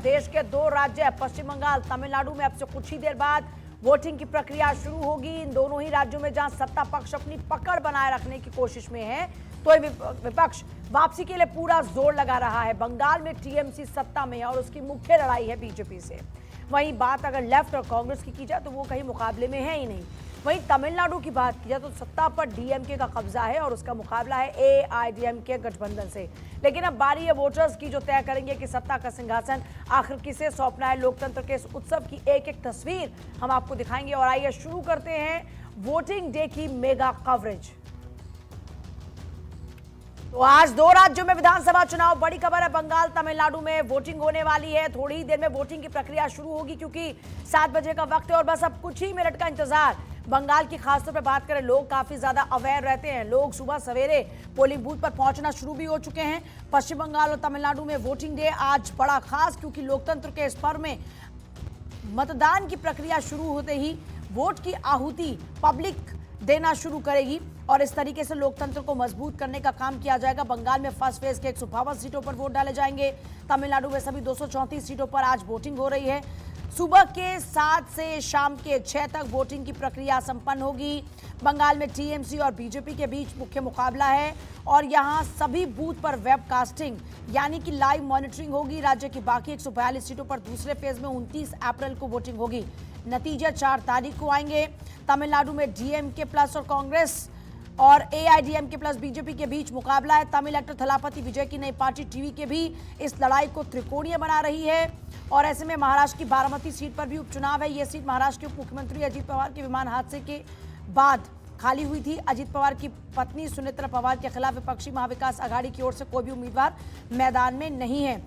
देश के 2 राज्य पश्चिम बंगाल, तमिलनाडु में अब से कुछ ही देर बाद वोटिंग की प्रक्रिया शुरू होगी। इन दोनों ही राज्यों में जहां सत्ता पक्ष अपनी पकड़ बनाए रखने की कोशिश में है, तो विपक्ष वापसी के लिए पूरा जोर लगा रहा है। बंगाल में टीएमसी सत्ता में है और उसकी मुख्य लड़ाई है बीजेपी से। वहीं बात अगर लेफ्ट और कांग्रेस की जाए तो वो कहीं मुकाबले में है ही नहीं। वहीं तमिलनाडु की बात की जाए तो सत्ता पर डीएमके का कब्जा है और उसका मुकाबला है एआईडीएमके गठबंधन से। लेकिन अब बारी है वोटर्स की, जो तय करेंगे कि सत्ता का सिंहासन आखिर किसे सौंपना है। लोकतंत्र के इस उत्सव की एक एक तस्वीर हम आपको दिखाएंगे और आइए शुरू करते हैं वोटिंग डे की मेगा कवरेज। तो आज 2 राज्यों में विधानसभा चुनाव, बड़ी खबर है। बंगाल तमिलनाडु में वोटिंग होने वाली है। थोड़ी ही देर में वोटिंग की प्रक्रिया शुरू होगी क्योंकि 7 बजे का वक्त है और बस अब कुछ ही मिनट का इंतजार। बंगाल की खासतौर पर बात करें, लोग काफी ज्यादा अवेयर रहते हैं। लोग सुबह सवेरे पोलिंग बूथ पर पहुंचना शुरू भी हो चुके हैं। पश्चिम बंगाल और तमिलनाडु में वोटिंग डे आज बड़ा खास, क्योंकि लोकतंत्र के इस पर्व में मतदान की प्रक्रिया शुरू होते ही वोट की आहुति पब्लिक देना शुरू करेगी और इस तरीके से लोकतंत्र को मजबूत करने का काम किया जाएगा। बंगाल में फर्स्ट फेज के 152 सीटों पर वोट डाले जाएंगे। तमिलनाडु में सभी 234 सीटों पर आज वोटिंग हो रही है। सुबह के 7 से शाम के 6 तक वोटिंग की प्रक्रिया संपन्न होगी। बंगाल में टीएमसी और बीजेपी के बीच मुख्य मुकाबला है और यहां सभी बूथ पर वेबकास्टिंग यानी कि लाइव मॉनिटरिंग होगी। राज्य की बाकी 142 सीटों पर दूसरे फेज में 29 अप्रैल को वोटिंग होगी। नतीजे 4 तारीख को आएंगे। तमिलनाडु में डीएमके प्लस और कांग्रेस और एआईडीएमके प्लस बीजेपी के बीच मुकाबला है। तमिल एक्टर थलापति विजय की नई पार्टी टीवी के भी इस लड़ाई को त्रिकोणीय बना रही है और ऐसे में महाराष्ट्र की बारामती सीट पर भी उपचुनाव है। यह सीट महाराष्ट्र के उप मुख्यमंत्री अजीत पवार के विमान हादसे के बाद खाली हुई थी। अजीत पवार की पत्नी सुनेत्रा पवार के खिलाफ विपक्षी महाविकास आघाड़ी की ओर से कोई भी उम्मीदवार मैदान में नहीं है।